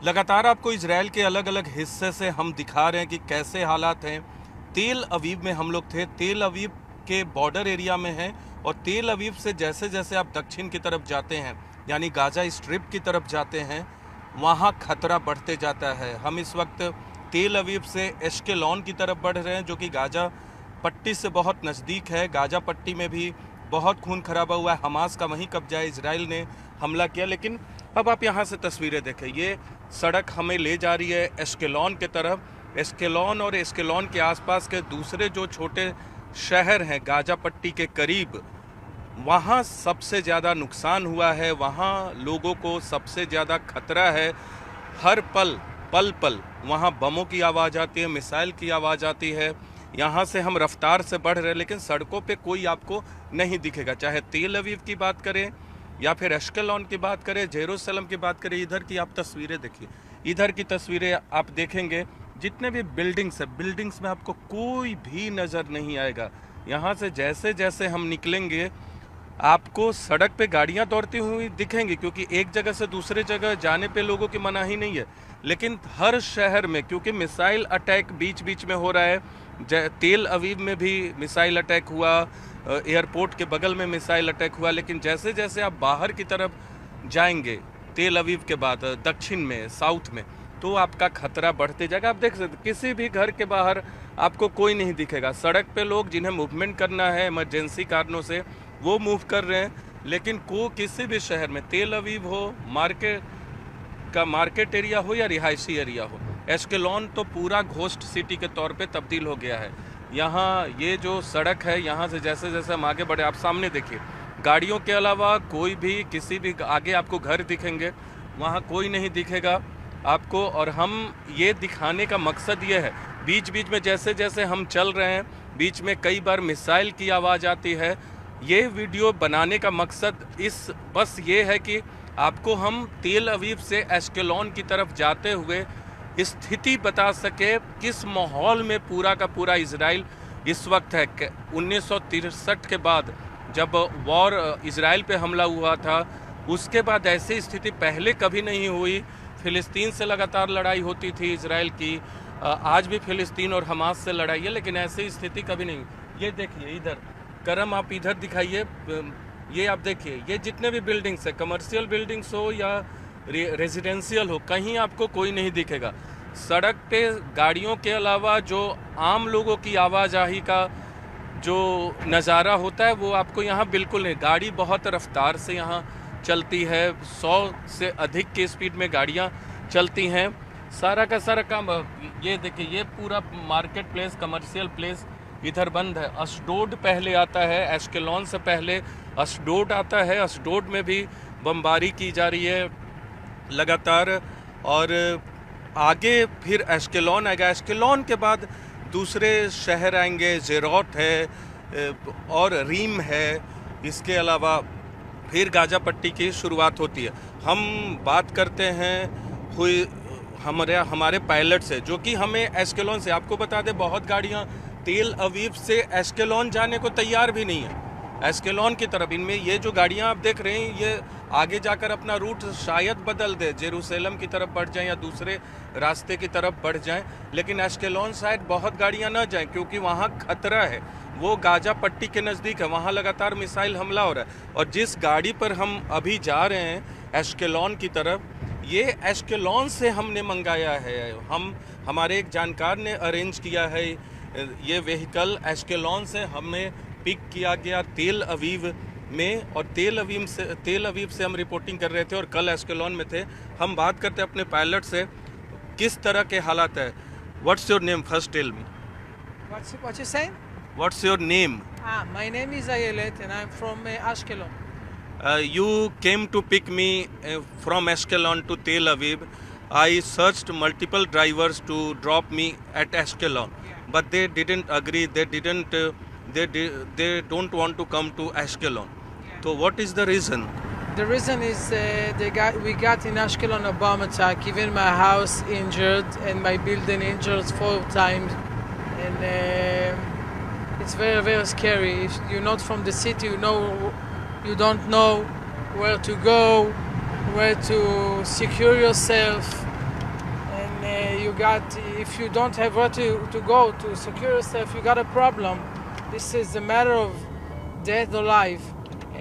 लगातार आपको इजराइल के अलग अलग हिस्से से हम दिखा रहे हैं कि कैसे हालात हैं। तेल अवीव में हम लोग थे, तेल अवीव के बॉर्डर एरिया में हैं, और तेल अवीव से जैसे जैसे आप दक्षिण की तरफ जाते हैं, यानी गाजा स्ट्रिप की तरफ जाते हैं, वहाँ खतरा बढ़ते जाता है। हम इस वक्त तेल अवीव से एश्केलॉन की तरफ बढ़ रहे हैं, जो कि गाजा पट्टी से बहुत नज़दीक है। गाजा पट्टी में भी बहुत खून खराबा हुआ है, हमास का वहीं कब्जा है, इजराइल ने हमला किया। लेकिन अब आप यहाँ से तस्वीरें देखें, ये सड़क हमें ले जा रही है एश्केलॉन के तरफ। एश्केलॉन और एश्केलॉन के आसपास के दूसरे जो छोटे शहर हैं गाजा पट्टी के करीब, वहाँ सबसे ज़्यादा नुकसान हुआ है, वहाँ लोगों को सबसे ज़्यादा खतरा है। हर पल पल पल वहाँ बमों की आवाज़ आती है, मिसाइल की आवाज़ आती है। यहाँ से हम रफ्तार से बढ़ रहे हैं, लेकिन सड़कों पे कोई आपको नहीं दिखेगा। चाहे तेल अवीव की बात करें या फिर एश्केलॉन की बात करें, जेरूसलम की बात करें, इधर की आप तस्वीरें देखिए, इधर की तस्वीरें आप देखेंगे, जितने भी बिल्डिंग्स है, बिल्डिंग्स में आपको कोई भी नज़र नहीं आएगा। यहाँ से जैसे जैसे हम निकलेंगे, आपको सड़क पे गाड़ियाँ दौड़ती हुई दिखेंगी, क्योंकि एक जगह से दूसरे जगह जाने पे लोगों की मनाही नहीं है। लेकिन हर शहर में, क्योंकि मिसाइल अटैक बीच बीच में हो रहा है, तेल अवीव में भी मिसाइल अटैक हुआ, एयरपोर्ट के बगल में मिसाइल अटैक हुआ। लेकिन जैसे जैसे आप बाहर की तरफ जाएंगे, तेल अवीव के बाद दक्षिण में, साउथ में, तो आपका खतरा बढ़ते जाएगा। आप देख सकते, किसी भी घर के बाहर आपको कोई नहीं दिखेगा। सड़क पे लोग जिन्हें मूवमेंट करना है इमरजेंसी कारणों से, वो मूव कर रहे हैं। लेकिन किसी भी शहर में, तेल अवीव हो, मार्केट एरिया हो या रिहायशी एरिया हो, एश्केलॉन तो पूरा घोस्ट सिटी के तौर पे तब्दील हो गया है। यहाँ ये जो सड़क है, यहाँ से जैसे जैसे हम आगे बढ़े, आप सामने देखिए, गाड़ियों के अलावा कोई भी, किसी भी आगे आपको घर दिखेंगे, वहाँ कोई नहीं दिखेगा आपको। और हम ये दिखाने का मकसद ये है, बीच बीच में जैसे जैसे हम चल रहे हैं, बीच में कई बार मिसाइल की आवाज़ आती है। ये वीडियो बनाने का मकसद बस ये है कि आपको हम तेल अवीव से एश्केलॉन की तरफ जाते हुए स्थिति बता सके, किस माहौल में पूरा का पूरा इजराइल इस वक्त है। 1963 के बाद जब वॉर इजराइल पे हमला हुआ था, उसके बाद ऐसी स्थिति पहले कभी नहीं हुई। फ़िलिस्तीन से लगातार लड़ाई होती थी इजराइल की, आज भी फ़िलिस्तीन और हमास से लड़ाई है, लेकिन ऐसी स्थिति कभी नहीं। ये देखिए इधर, करम आप इधर दिखाइए, ये आप देखिए, ये जितने भी बिल्डिंग्स है, कमर्शियल बिल्डिंग्स हो या रेजिडेंशियल हो, कहीं आपको कोई नहीं दिखेगा। सड़क पे गाड़ियों के अलावा जो आम लोगों की आवाजाही का जो नज़ारा होता है, वो आपको यहाँ बिल्कुल नहीं। गाड़ी बहुत रफ्तार से यहाँ चलती है, 100 से अधिक की स्पीड में गाड़ियाँ चलती हैं। सारा का सारा काम, ये देखिए, ये पूरा मार्केट प्लेस, कमर्शियल प्लेस इधर बंद है। अशडोड पहले आता है, एश्केलॉन से पहले अशडोड आता है। अशडोड में भी बमबारी की जा रही है लगातार, और आगे फिर एश्केलॉन आएगा। एश्केलॉन के बाद दूसरे शहर आएंगे, जेरोट है और रीम है। इसके अलावा फिर गाजा पट्टी की शुरुआत होती है। हम बात करते हैं हमारे पायलट से, जो कि हमें एश्केलॉन से, आपको बता दें, बहुत गाड़ियाँ तेल अवीव से एश्केलॉन जाने को तैयार भी नहीं है, एश्केलॉन की तरफ। इनमें ये जो गाड़ियां आप देख रहे हैं, ये आगे जाकर अपना रूट शायद बदल दे, जेरूसलम की तरफ बढ़ जाएं या दूसरे रास्ते की तरफ बढ़ जाएं। लेकिन एश्केलॉन शायद बहुत गाड़ियां ना जाएं, क्योंकि वहाँ खतरा है। वो गाजा पट्टी के नज़दीक है, वहाँ लगातार मिसाइल हमला हो रहा है। और जिस गाड़ी पर हम अभी जा रहे हैं एश्केलॉन की तरफ, ये एश्केलॉन से हमने मंगाया है। हमारे एक जानकार ने अरेंज किया है ये व्हीकल। एश्केलॉन से हमें पिक किया गया तेल अवीव में, और तेल अवीव से हम रिपोर्टिंग कर रहे थे, और कल एश्केलॉन में थे। हम बात करते हैं अपने पायलट से, किस तरह के हालात है। What's your name? First tell me. What you saying? What's your name? My name is Ayelet and I'm from Ashkelon. You came to pick me from Ashkelon to Tel Aviv. I searched multiple drivers to drop me at Ashkelon, but they didn't agree. They don't want to come to Ashkelon. So what is the reason? The reason is we got in Ashkelon a bomb attack. Even my house injured and my building injured 4 times, and it's very, very scary. If you're not from the city, you don't know where to go, where to secure yourself. you got, if you don't have where to go to secure yourself, you got a problem. This is a matter of death or life.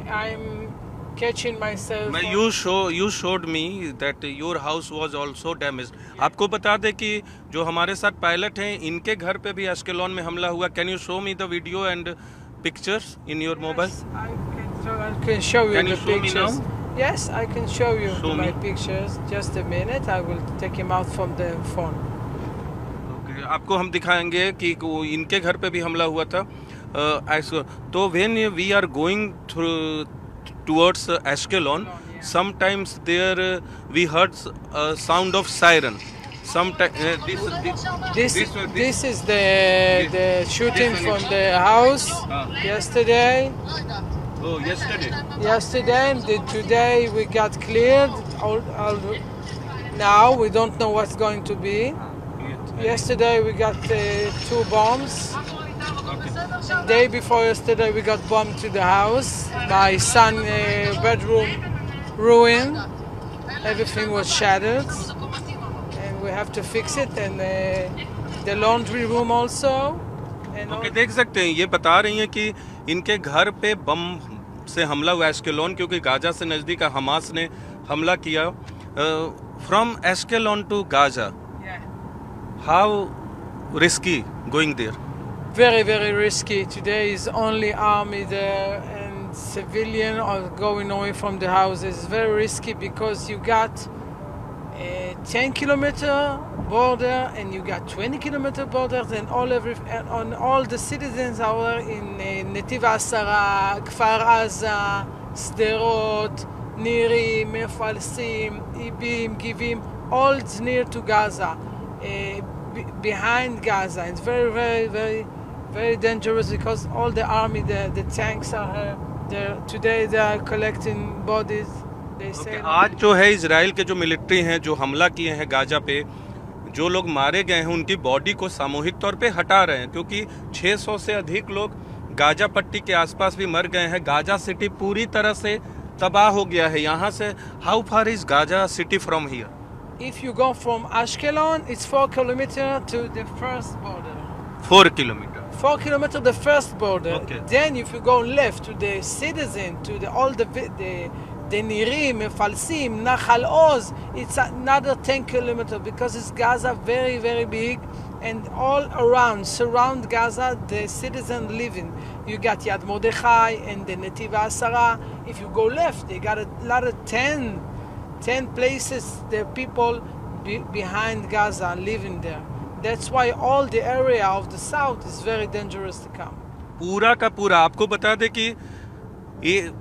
I'm catching myself. You showed me that your house was also damaged. आपको बता दे कि जो हमारे साथ pilot हैं इनके घर पे भी एस्केलॉन में हमला हुआ. Can you show me the video and pictures in your mobile? I can show you Can the you show me pictures. now? Yes, I can show you Show my me. pictures. Just a minute. I will take him out from the phone. Okay. आपको हम दिखाएंगे कि इनके घर पे भी हमला हुआ था. तो when we are going through towards Ashkelon, sometimes there we heard a sound of siren. Sometimes This is the shooting from the house yesterday. Oh, yesterday. Yesterday and today we got cleared. Now we don't know what's going to be. Yesterday we got 2 bombs. Day before yesterday we got bombed to the house. My son's bedroom ruined. Everything was shattered. And we have to fix it. And the laundry room also. And Okay, देख सकते हैं ये बता रही हैं कि इनके घर पे बम से हमला हुआ एस्केलॉन क्योंकि गाजा से नज़दीक हमास ने हमला किया. From Ashkelon to Gaza, how risky going there? very, very risky. Today is only army there and civilian are going away from the houses. It's very risky because you got a 10-kilometer border and you got 20-kilometer borders and all the citizens are in Netiv Asara, Kfar Aza, Sderot, Niri, Mefalsim, Ibim, Givim, all near to Gaza, behind Gaza. It's very, very, very, very dangerous because all the army, the tanks are here. Today they are collecting bodies. They say आज जो है Israel के जो military हैं जो हमला किए हैं गाजा पे, जो लोग मारे गए हैं उनकी बॉडी को सामूहिक तौर पे हटा रहे हैं क्योंकि 600 से अधिक लोग गाजा पट्टी के आसपास भी मर गए हैं. गाजा सिटी पूरी तरह से तबाह हो गया है. यहाँ से how far is Gaza city from here? if you go from Ashkelon, it's 4 kilometers to the first border. 4 kilometers. 4 kilometers the first border. Okay. Then if you go left to the citizen, to all the Nirim, Falsim, Nachal Oz, it's another 10 kilometers because it's Gaza very, very big and all around, surround Gaza, the citizens living. You got Yad Mordechai and the Netiv Asara. If you go left, they got a lot of 10 places, the people behind Gaza living there. That's why all the area of the south is very dangerous to come. पूरा का पूरा आपको बता दे कि ये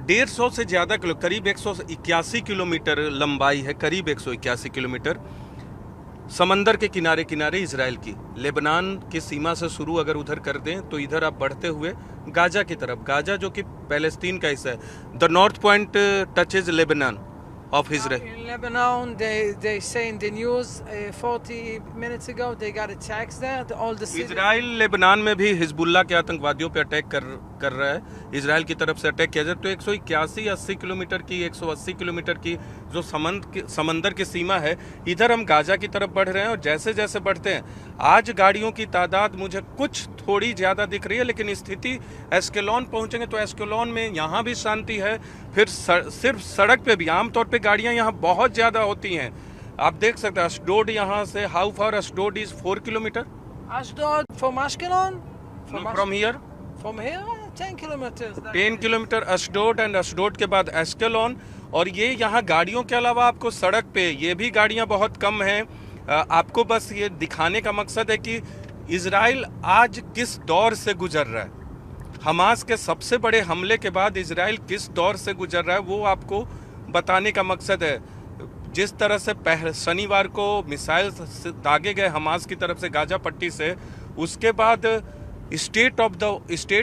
150 से ज़्यादा करीब 181 किलोमीटर लंबाई है, करीब 181 किलोमीटर समंदर के किनारे किनारे इजराइल की. लेबनान की सीमा से शुरू अगर उधर कर दें तो इधर आप बढ़ते हुए गाजा की तरफ, गाजा जो कि पैलेस्तीन का हिस्सा है. The north point touches Lebanon of Israel. In Lebanon, they say in the news 40 minutes ago they got attacks there. All the cities. Israel Lebanon में भी हिजबुल्लाह के आतंकवादियों पे अटैक कर रहा है. इजराइल की तरफ से अटैक किया जाए तो 181-80 किलोमीटर की 180 किलोमीटर की जो समंदर की सीमा है, इधर हम गाजा की तरफ बढ़ रहे हैं. और जैसे जैसे बढ़ते हैं, आज गाड़ियों की तादाद मुझे कुछ थोड़ी ज़्यादा दिख रही है, लेकिन स्थिति एस्केलॉन पहुंचेंगे तो एस्केलॉन में यहाँ भी शांति है. फिर सिर्फ सड़क पे भी आमतौर पे गाड़ियाँ यहाँ बहुत ज़्यादा होती हैं. आप देख सकते हैं अशडोड यहाँ से, how far Ashdod is 4 kilometre? Ashdod from Ashkelon? From here From here, 10 kilometers. 10 kilometre Ashdod and Ashdod के बाद एस्केलॉन. और ये यहाँ गाड़ियों के अलावा आपको सड़क पे ये भी गाड़ियाँ बहुत कम हैं. आपको बस ये दिखाने का मकसद है कि इजराइल आज किस दौर से गुजर रहा है. हमास के सबसे बड़े हमले के बाद इजराइल किस दौर से गुजर रहा है वो आपको बताने का मकसद है. जिस तरह से शनिवार को मिसाइल दागे गए हमास की तरफ से गाजा पट्टी से, उसके बाद स्टेट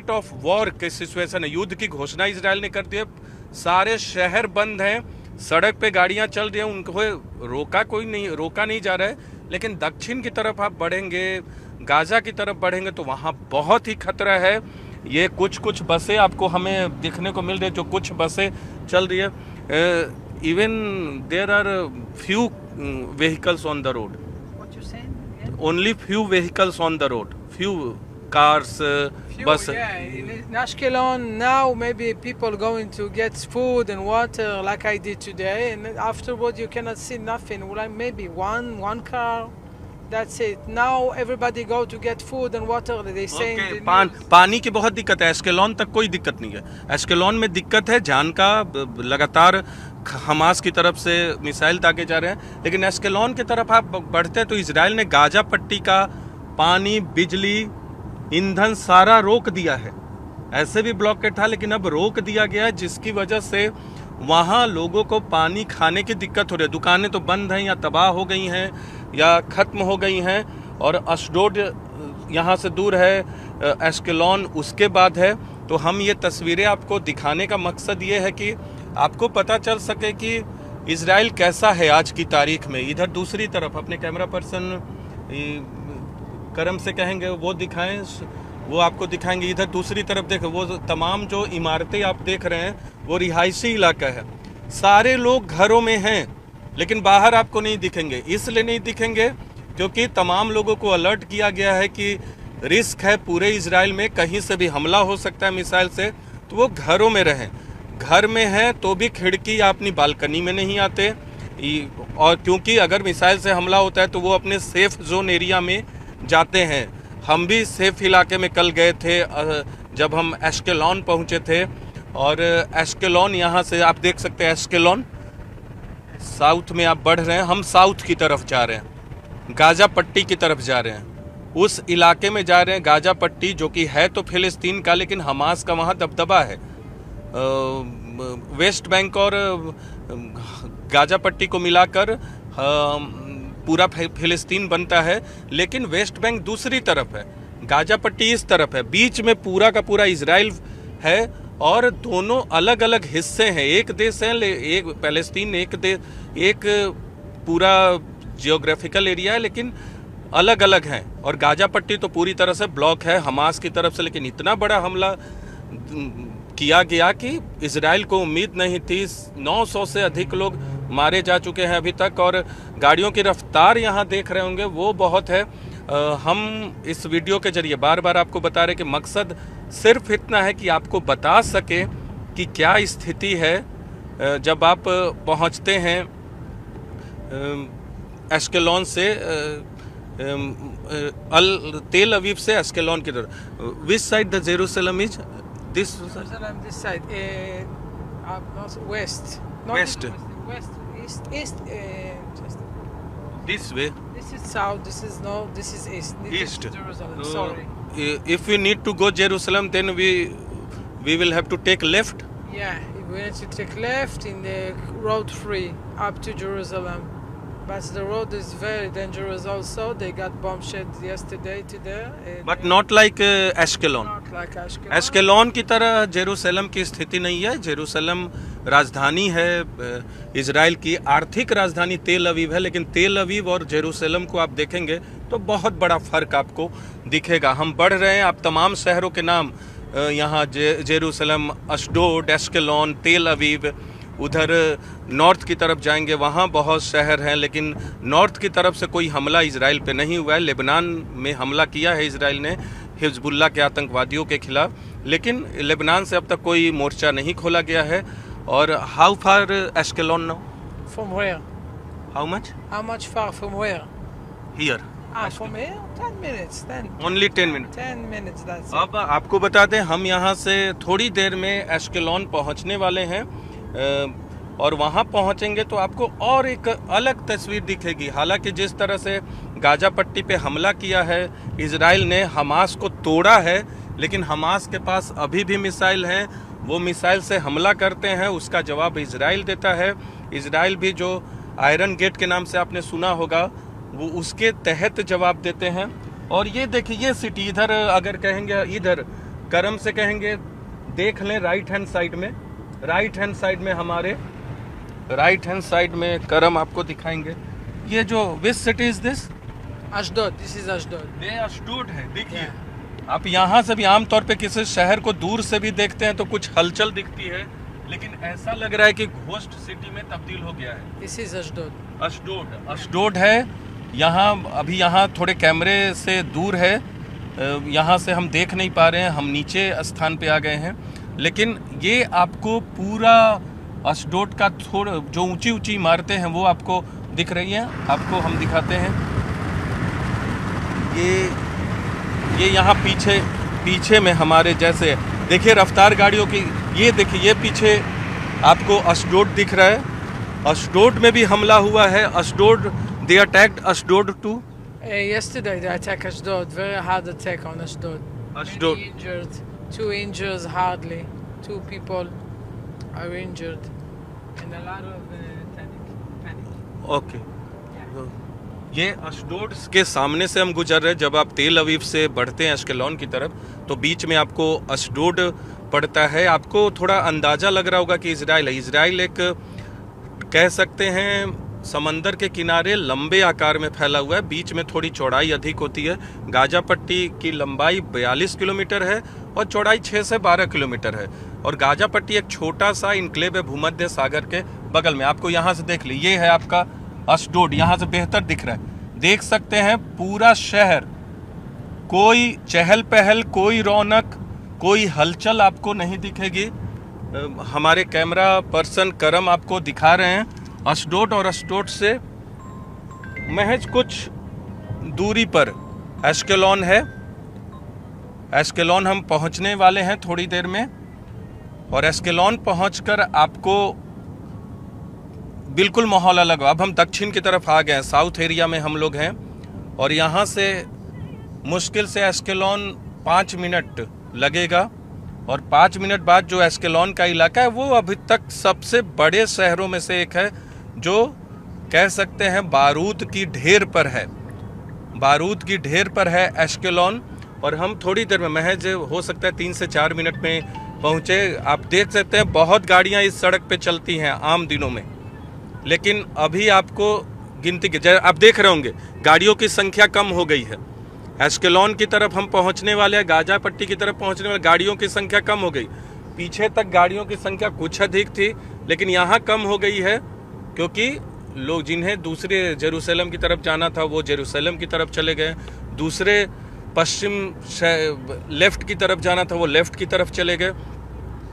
ऑफ वॉर के सिचुएशन है, युद्ध की घोषणा इजराइल ने कर दी है. सारे शहर बंद हैं, सड़क पे गाड़ियां चल रही हैं, उनको रोका नहीं जा रहा है. लेकिन दक्षिण की तरफ आप बढ़ेंगे, गाजा की तरफ बढ़ेंगे तो वहाँ बहुत ही खतरा है. ये कुछ बसें आपको हमें देखने को मिल रही है, जो कुछ बसें चल रही है. Even there are few vehicles on the road. what you're saying? Yeah. Only few vehicles on the road, few cars, Few, bus. yeah. In Ashkelon now, maybe people going to get food and water like I did today, and then afterward you cannot see nothing. Well, like maybe one car. That's it. Now everybody go to get food and water. They say in the news. पानी की बहुत दिक्कत है। एस्केलॉन तक कोई दिक्कत नहीं है। एस्केलॉन में दिक्कत है जान का, लगातार हमास की तरफ से मिसाइल दागे जा रहे हैं। लेकिन एस्केलॉन की तरफ आप बढ़ते हैं तो इजराइल ने गाजा पट्टी का पानी, बिजली, ईंधन सारा रोक दिया है। ऐसे भी ब्लॉकेट था लेकिन अब रोक दिया गया है, जिसकी वजह से वहाँ लोगों को पानी खाने की दिक्कत हो रही है। दुकानें तो बंद हैं या तबाह हो गई हैं या ख़त्म हो गई हैं। और अशडोड यहाँ से दूर है, एस्केलॉन उसके बाद है। तो हम ये तस्वीरें आपको दिखाने का मकसद ये है कि आपको पता चल सके कि इजराइल कैसा है आज की तारीख में। इधर दूसरी तरफ अपने कैमरा पर्सन करम से कहेंगे वो दिखाएं, वो आपको दिखाएंगे। इधर दूसरी तरफ देखें, वो तमाम जो इमारतें आप देख रहे हैं वो रिहायशी इलाका है। सारे लोग घरों में हैं लेकिन बाहर आपको नहीं दिखेंगे। इसलिए नहीं दिखेंगे क्योंकि तमाम लोगों को अलर्ट किया गया है कि रिस्क है पूरे इजराइल में, कहीं से भी हमला हो सकता है मिसाइल से। तो वो घरों में रहें। घर में हैं तो भी खिड़की या अपनी बालकनी में नहीं आते, और क्योंकि अगर मिसाइल से हमला होता है तो वो अपने सेफ जोन एरिया में जाते हैं। हम भी सेफ इलाके में कल गए थे जब हम एस्केलॉन पहुंचे थे। और एस्केलॉन यहाँ से आप देख सकते हैं, एस्केलॉन साउथ में आप बढ़ रहे हैं, हम साउथ की तरफ जा रहे हैं, गाजा पट्टी की तरफ जा रहे हैं। उस इलाके में जा रहे हैं, गाजा पट्टी जो कि है तो फिलिस्तीन का लेकिन हमास का वहाँ दबदबा है। वेस्ट बैंक और गाजा पट्टी को मिलाकर पूरा फिलिस्तीन बनता है, लेकिन वेस्ट बैंक दूसरी तरफ है, गाजा पट्टी इस तरफ है। बीच में पूरा का पूरा इजराइल है और दोनों अलग अलग हिस्से हैं। एक देश है, एक पैलेस्तीन, एक पूरा जियोग्राफिकल एरिया है, लेकिन अलग अलग हैं। और गाजा पट्टी तो पूरी तरह से ब्लॉक है हमास की तरफ से। लेकिन इतना बड़ा हमला किया गया कि इजराइल को उम्मीद नहीं थी। 900 से अधिक लोग मारे जा चुके हैं अभी तक। और गाड़ियों की रफ्तार यहाँ देख रहे होंगे वो बहुत है। हम इस वीडियो के जरिए बार बार आपको बता रहे कि मकसद सिर्फ इतना है कि आपको बता सके कि क्या स्थिति है जब आप पहुँचते हैं एस्केलॉन से तेल अवीव से एस्केलॉन की तरफ। Which side the Jerusalem is? This This side, west. Not West. West, east, just. This way This is south. This is north. This is east. This East. is Jerusalem. Sorry. If we need to go Jerusalem, then we will have to take left. Yeah, we need to take left in the road 3 up to Jerusalem. But the road is very dangerous also. They got bomb shed yesterday to there. But not like Ashkelon. Not like Ashkelon. Ashkelon की तरह Jerusalem की स्थिति नहीं है। Jerusalem राजधानी है Israel की, आर्थिक राजधानी तेल अवीव है। लेकिन तेल अवीव और जेरूसलम को आप देखेंगे तो बहुत बड़ा फर्क आपको दिखेगा। हम बढ़ रहे हैं, आप तमाम शहरों के नाम यहाँ जेरूसलम, अशडोड, एस्केलॉन, तेल अवीव। उधर नॉर्थ की तरफ जाएंगे, वहाँ बहुत शहर हैं, लेकिन नॉर्थ की तरफ से कोई हमला इजराइल पे नहीं हुआ है। लेबनान में हमला किया है इजराइल ने हिजबुल्लाह के आतंकवादियों के खिलाफ, लेकिन लेबनान से अब तक कोई मोर्चा नहीं खोला गया है। और how far Ashkelon now? From where? How much? How much far from where? Here From here? 10 minutes. 10. Only 10 minute. 10 minutes. That's it. अब आपको बता दें, हम यहाँ से थोड़ी देर में एस्केलॉन पहुँचने वाले हैं और वहाँ पहुँचेंगे तो आपको और एक अलग तस्वीर दिखेगी। हालांकि जिस तरह से गाजा पट्टी पे हमला किया है इजराइल ने, हमास को तोड़ा है, लेकिन हमास के पास अभी भी मिसाइल हैं। वो मिसाइल से हमला करते हैं, उसका जवाब इजराइल देता है। इजराइल भी जो आयरन गेट के नाम से आपने सुना होगा, वो उसके तहत जवाब देते हैं। और ये देखिए, ये सिटी इधर अगर कहेंगे, इधर करम से कहेंगे, देख लें राइट हैंड साइड में, राइट हैंड साइड में हमारे राइट हैंड साइड में करम आपको दिखाएंगे। ये जो which city is this? Ashdod. This is Ashdod. ये अशडोड है। देखिए आप यहाँ से भी आमतौर पे किसी शहर को दूर से भी देखते हैं तो कुछ हलचल दिखती है, लेकिन ऐसा लग रहा है कि घोस्ट सिटी में तब्दील हो गया है। This is Ashdod. अशडोड, अशडोड है यहाँ अभी यहाँ थोड़े कैमरे से दूर है, यहाँ से हम देख नहीं पा रहे हैं, हम नीचे स्थान पे आ गए हैं। लेकिन ये आपको पूरा अशडोद का थोड़ा जो ऊंची ऊंची इमारतें हैं वो आपको दिख रही हैं, आपको हम दिखाते हैं। ये यहाँ पीछे में हमारे जैसे देखिए रफ्तार गाड़ियों की, ये देखिए ये पीछे आपको अशडोद दिख रहा है। अशडोद में भी हमला हुआ है। अशडोद, they attacked Ashdod too? Yesterday they attacked Ashdod, very hard attack on Ashdod. Ashdod. Many injured, 2 injured hardly, 2 people are injured, and a lot of panic. Okay. ये अशडोद के सामने से हम गुजर रहे हैं। जब आप तेल अवीव से बढ़ते हैं अश्केलॉन की तरफ तो बीच में आपको अशडोद पड़ता है। आपको थोड़ा अंदाज़ा लग रहा होगा कि इजराइल है। इजराइल एक कह सकते हैं समंदर के किनारे लंबे आकार में फैला हुआ है, बीच में थोड़ी चौड़ाई अधिक होती है। गाजा पट्टी की लंबाई 42 किलोमीटर है और चौड़ाई 6 से 12 किलोमीटर है। और गाजा पट्टी एक छोटा सा इनक्लेव है भूमध्य सागर के बगल में। आपको यहाँ से देख ली, ये है आपका अशडोद, यहाँ से बेहतर दिख रहा है। देख सकते हैं पूरा शहर, कोई चहल पहल, कोई रौनक, कोई हलचल आपको नहीं दिखेगी। हमारे कैमरा पर्सन करम आपको दिखा रहे हैं। अशडोद और अशडोद से महज कुछ दूरी पर एश्केलॉन है। एश्केलॉन हम पहुंचने वाले हैं थोड़ी देर में, और एश्केलॉन पहुंचकर आपको बिल्कुल माहौल अलग हो। अब हम दक्षिण की तरफ आ गए हैं, साउथ एरिया में हम लोग हैं, और यहाँ से मुश्किल से एश्केलॉन 5 मिनट लगेगा। और 5 मिनट बाद जो एश्केलॉन का इलाका है वो अभी तक सबसे बड़े शहरों में से एक है, जो कह सकते हैं बारूद की ढेर पर है। बारूद की ढेर पर है एश्केलॉन। और हम थोड़ी देर में, महज हो सकता है 3 से 4 मिनट में पहुँचे। आप देख सकते हैं बहुत गाड़ियाँ इस सड़क पे चलती हैं आम दिनों में, लेकिन अभी आपको गिनती के आप देख रहे होंगे गाड़ियों की संख्या कम हो गई है। एश्केलॉन की तरफ हम पहुंचने वाले हैं, गाजा पट्टी की तरफ पहुंचने वाले, गाड़ियों की संख्या कम हो गई। पीछे तक गाड़ियों की संख्या कुछ अधिक थी, लेकिन यहाँ कम हो गई है, क्योंकि लोग जिन्हें दूसरे जेरूसलम की तरफ जाना था वो जेरूसलम की तरफ चले गए, दूसरे पश्चिम लेफ्ट की तरफ जाना था वो लेफ्ट की तरफ चले गए।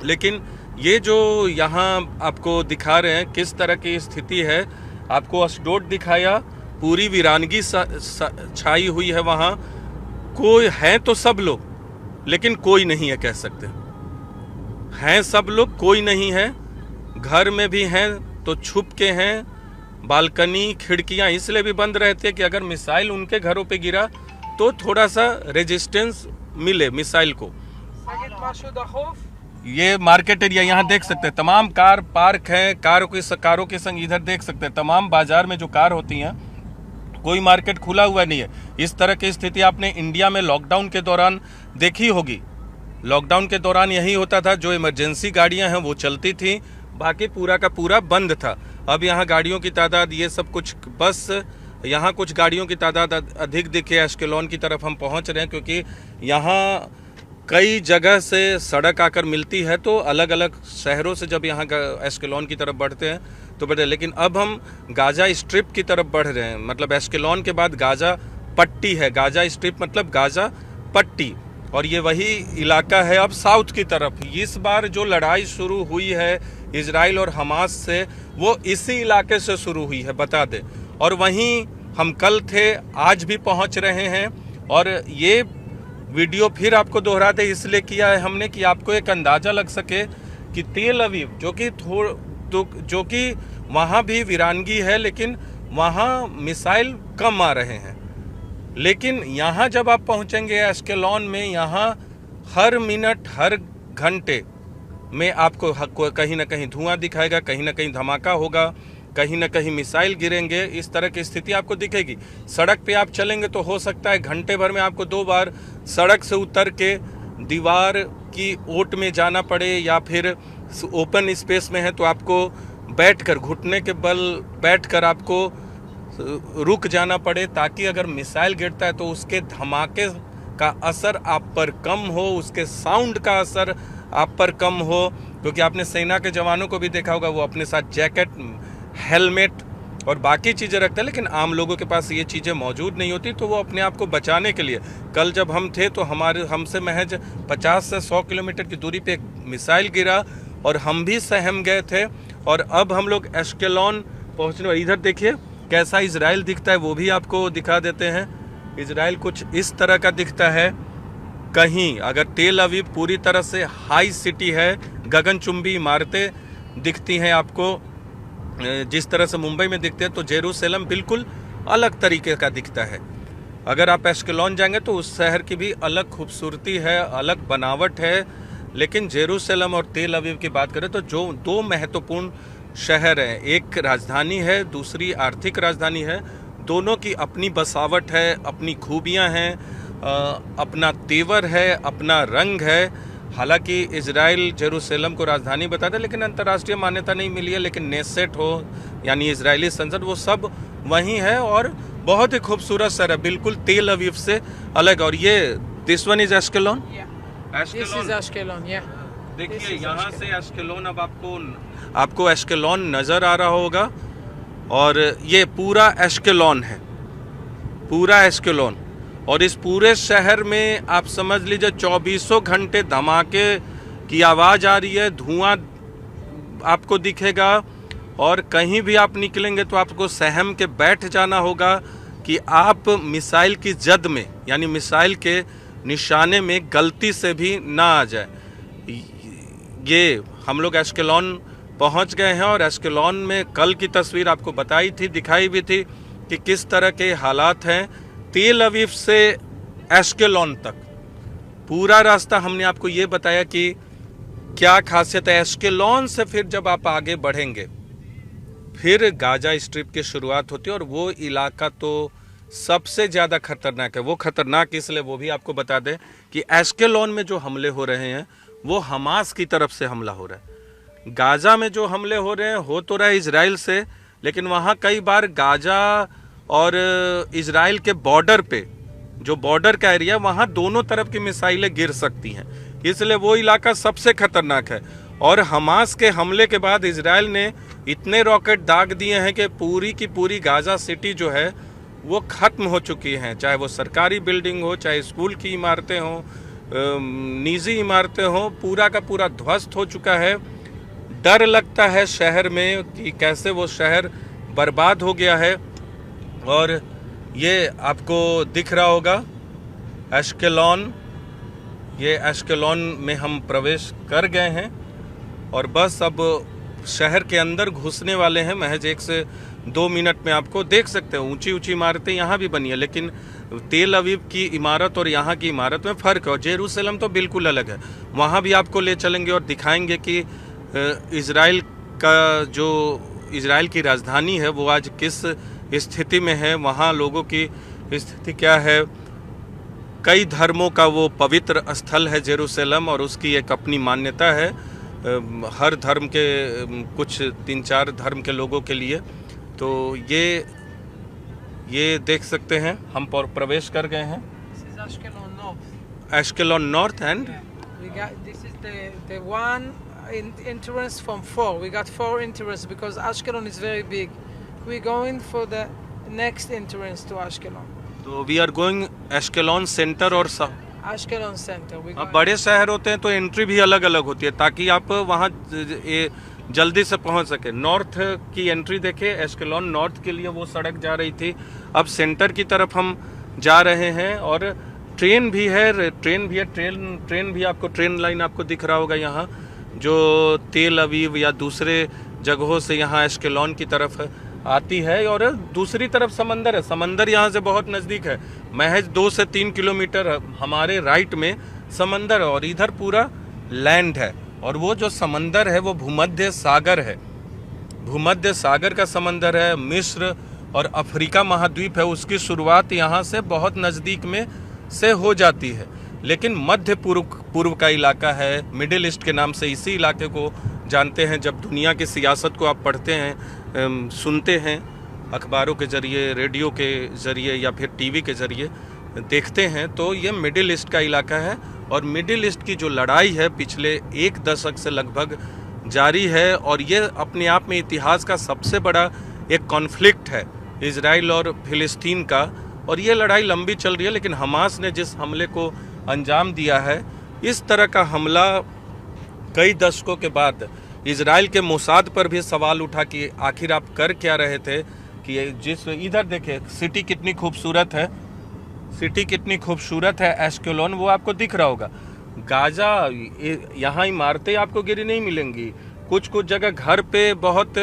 लेकिन ये जो यहाँ आपको दिखा रहे हैं किस तरह की स्थिति है, आपको अशडोद दिखाया, पूरी वीरानगी छाई हुई है वहाँ। कोई है तो सब लोग, लेकिन कोई नहीं है कह सकते हैं। सब लोग, कोई नहीं है। घर में भी हैं तो छुप के हैं। बालकनी खिड़कियाँ इसलिए भी बंद रहती है कि अगर मिसाइल उनके घरों पे गिरा तो थोड़ा सा रेजिस्टेंस मिले मिसाइल को। ये मार्केट एरिया यहाँ देख सकते हैं, तमाम कार पार्क हैं। कारों के संग इधर देख सकते हैं, तमाम बाजार में जो कार होती हैं, कोई मार्केट खुला हुआ नहीं है। इस तरह की स्थिति आपने इंडिया में लॉकडाउन के दौरान देखी होगी। लॉकडाउन के दौरान यही होता था, जो इमरजेंसी गाड़ियां हैं वो चलती थी, बाकी पूरा का पूरा बंद था। अब यहाँ गाड़ियों की तादाद, ये सब कुछ, बस यहाँ कुछ गाड़ियों की तादाद अधिक दिखे। एश्केलॉन की तरफ हम पहुँच रहे हैं, क्योंकि यहाँ कई जगह से सड़क आकर मिलती है, तो अलग अलग शहरों से जब यहाँ एश्केलॉन की तरफ बढ़ते हैं तो बढ़े। लेकिन अब हम गाजा स्ट्रिप की तरफ बढ़ रहे हैं, मतलब एश्केलॉन के बाद गाजा पट्टी है। गाजा स्ट्रिप मतलब गाजा पट्टी, और ये वही इलाका है अब साउथ की तरफ। इस बार जो लड़ाई शुरू हुई है इजराइल और हमास से, वो इसी इलाके से शुरू हुई है, बता दें। और वहीं हम कल थे, आज भी पहुंच रहे हैं। और ये वीडियो फिर आपको दोहरा दे इसलिए किया है हमने कि आपको एक अंदाज़ा लग सके कि तेल अवीव, जो कि वहाँ भी वीरानगी है, लेकिन वहाँ मिसाइल कम आ रहे हैं। लेकिन यहाँ जब आप पहुँचेंगे एश्केलॉन में, यहाँ हर मिनट हर घंटे में आपको कहीं ना कहीं धुआं दिखाएगा, कहीं ना कहीं धमाका होगा, कहीं ना कहीं मिसाइल गिरेंगे। इस तरह की स्थिति आपको दिखेगी। सड़क पे आप चलेंगे तो हो सकता है घंटे भर में आपको 2 बार सड़क से उतर के दीवार की ओट में जाना पड़े, या फिर ओपन स्पेस में है तो आपको बैठकर, घुटने के बल बैठकर आपको रुक जाना पड़े, ताकि अगर मिसाइल गिरता है तो उसके धमाके का असर आप पर कम हो, उसके साउंड का असर आप पर कम हो। क्योंकि आपने सेना के जवानों को भी देखा होगा, वो अपने साथ जैकेट, हेलमेट और बाकी चीज़ें रखते हैं, लेकिन आम लोगों के पास ये चीज़ें मौजूद नहीं होती, तो वो अपने आप को बचाने के लिए, कल जब हम थे तो हमसे महज 50 से 100 किलोमीटर की दूरी पे एक मिसाइल गिरा और हम भी सहम गए थे। और अब हम लोग एश्केलॉन पहुँचने वाले। इधर देखिए कैसा इजराइल दिखता है, वो भी आपको दिखा देते हैं। इजराइल कुछ इस तरह का दिखता है। कहीं अगर तेल अवीव पूरी तरह से हाई सिटी है, गगनचुंबी इमारतें दिखती हैं आपको जिस तरह से मुंबई में दिखते हैं, तो जेरूसलम बिल्कुल अलग तरीके का दिखता है। अगर आप एश्केलॉन जाएंगे तो उस शहर की भी अलग खूबसूरती है, अलग बनावट है। लेकिन जेरूसलम और तेल अवीव की बात करें तो जो दो महत्वपूर्ण शहर हैं, एक राजधानी है, दूसरी आर्थिक राजधानी है, दोनों की अपनी बसावट है, अपनी खूबियां हैं, अपना तेवर है, अपना रंग है। हालांकि इजराइल जेरूसलम को राजधानी बताता है, लेकिन अंतर्राष्ट्रीय मान्यता नहीं मिली है। लेकिन नेसेट हो यानी इजरायली संसद, वो सब वहीं है और बहुत ही खूबसूरत शहर है, बिल्कुल तेल अवीव से अलग। और ये दिस वन इज एश्केलॉन। देखिए यहाँ से एश्केलॉन, अब आपको एश्केलॉन नजर आ रहा होगा, और ये पूरा एश्केलॉन है, पूरा एश्केलॉन। और इस पूरे शहर में आप समझ लीजिए 24 घंटे धमाके की आवाज़ आ रही है, धुआं आपको दिखेगा, और कहीं भी आप निकलेंगे तो आपको सहम के बैठ जाना होगा कि आप मिसाइल की जद में यानी मिसाइल के निशाने में गलती से भी ना आ जाए। ये हम लोग एश्केलॉन पहुंच गए हैं, और एश्केलॉन में कल की तस्वीर आपको बताई थी, दिखाई भी थी कि किस तरह के हालात हैं। तेल अवीव से एश्केलॉन तक पूरा रास्ता हमने आपको ये बताया कि क्या खासियत है। एश्केलॉन से फिर जब आप आगे बढ़ेंगे, फिर गाजा स्ट्रिप की शुरुआत होती है, और वो इलाका तो सबसे ज़्यादा खतरनाक है। वो खतरनाक इसलिए, वो भी आपको बता दें कि एश्केलॉन में जो हमले हो रहे हैं वो हमास की तरफ से हमला हो रहा है। गाजा में जो हमले हो रहे हैं हो तो रहा है इजराइल से, लेकिन वहाँ कई बार गाजा और इजराइल के बॉर्डर पे, जो बॉर्डर का एरिया, वहाँ दोनों तरफ की मिसाइलें गिर सकती हैं, इसलिए वो इलाका सबसे खतरनाक है। और हमास के हमले के बाद इजराइल ने इतने रॉकेट दाग दिए हैं कि पूरी की पूरी गाजा सिटी जो है वो खत्म हो चुकी हैं, चाहे वो सरकारी बिल्डिंग हो, चाहे स्कूल की इमारतें हों, निजी इमारतें हों, पूरा का पूरा ध्वस्त हो चुका है। डर लगता है शहर में कि कैसे वो शहर बर्बाद हो गया है। और ये आपको दिख रहा होगा एश्केलॉन, ये एश्केलॉन में हम प्रवेश कर गए हैं, और बस अब शहर के अंदर घुसने वाले हैं। महज 1 से 2 मिनट में आपको देख सकते हैं ऊंची ऊंची इमारतें यहाँ भी बनी है, लेकिन तेल अवीव की इमारत और यहाँ की इमारत में फ़र्क है। और जेरूसलम तो बिल्कुल अलग है, वहाँ भी आपको ले चलेंगे और दिखाएंगे कि इजराइल का जो इजराइल की राजधानी है वो आज किस स्थिति में है, वहाँ लोगों की स्थिति क्या है। कई धर्मों का वो पवित्र स्थल है जेरूसलम, और उसकी एक अपनी मान्यता है हर धर्म के, कुछ 3-4 धर्म के लोगों के लिए। तो ये देख सकते हैं, हम प्रवेश कर गए हैं Ashkelon north, and this is the one entrance from 4. We got 4 entrances because Ashkelon is very big. We're going for the next entrance to Ashkelon. तो we are going Ashkelon centre और Ashkelon center. अब बड़े शहर होते हैं तो entry भी अलग अलग होती है, ताकि आप वहाँ जल्दी से पहुँच सके। नॉर्थ की एंट्री देखे, एश्केलॉन नॉर्थ के लिए वो सड़क जा रही थी, अब सेंटर की तरफ हम जा रहे हैं। और ट्रेन भी है, ट्रेन भी आपको, ट्रेन लाइन आपको दिख रहा होगा यहाँ, जो तेल अवीव या दूसरे जगहों से यहाँ एश्केलॉन की तरफ आती है। और दूसरी तरफ समंदर है, समंदर यहाँ से बहुत नज़दीक है, महज 2 से 3 किलोमीटर हमारे राइट में समंदर है, और इधर पूरा लैंड है। और वो जो समंदर है वो भूमध्य सागर है, भूमध्य सागर का समंदर है। मिस्र और अफ्रीका महाद्वीप है, उसकी शुरुआत यहाँ से बहुत नज़दीक में से हो जाती है। लेकिन मध्य पूर्व का इलाका है, मिडिल ईस्ट के नाम से इसी इलाके को जानते हैं। जब दुनिया की सियासत को आप पढ़ते हैं, सुनते हैं अखबारों के ज़रिए, रेडियो के ज़रिए या फिर टीवी के ज़रिए देखते हैं, तो ये मिडिल ईस्ट का इलाका है। और मिडिल ईस्ट की जो लड़ाई है पिछले 1 दशक से लगभग जारी है, और ये अपने आप में इतिहास का सबसे बड़ा एक कॉन्फ्लिक्ट है इजराइल और फिलिस्तीन का, और ये लड़ाई लंबी चल रही है। लेकिन हमास ने जिस हमले को अंजाम दिया है, इस तरह का हमला कई दशकों के बाद इजराइल के मोसाद पर भी सवाल उठा कि आखिर आप कर क्या रहे थे। कि जिस इधर देखे सिटी कितनी खूबसूरत है, सिटी कितनी खूबसूरत है एश्केलोन, वो आपको दिख रहा होगा। गाजा, यहाँ इमारतें आपको गिरी नहीं मिलेंगी, कुछ कुछ जगह घर पे बहुत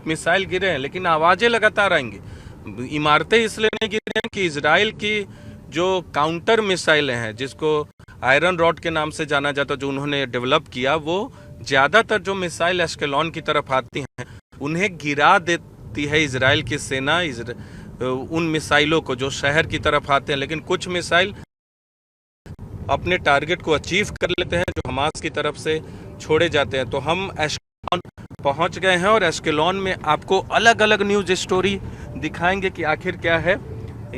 मिसाइल गिरे हैं, लेकिन आवाज़ें लगातार आएंगी। इमारतें इसलिए नहीं गिरी हैं कि इजराइल की जो काउंटर मिसाइलें हैं, जिसको आयरन रॉड के नाम से जाना जाता, जो उन्होंने डेवलप किया, वो ज़्यादातर जो मिसाइल एश्केलोन की तरफ आती हैं उन्हें गिरा देती है इजराइल की सेना, उन मिसाइलों को जो शहर की तरफ आते हैं। लेकिन कुछ मिसाइल अपने टारगेट को अचीव कर लेते हैं जो हमास की तरफ से छोड़े जाते हैं। तो हम एश्केलोन पहुंच गए हैं और एश्केलोन में आपको अलग अलग न्यूज़ स्टोरी दिखाएंगे कि आखिर क्या है।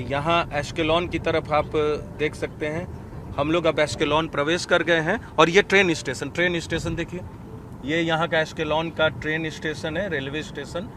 यहाँ एश्केलोन की तरफ आप देख सकते हैं, हम लोग अब एश्केलोन प्रवेश कर गए हैं। और ये ट्रेन स्टेशन देखिए, ये यहाँ का एश्केलोन का ट्रेन स्टेशन है, रेलवे स्टेशन।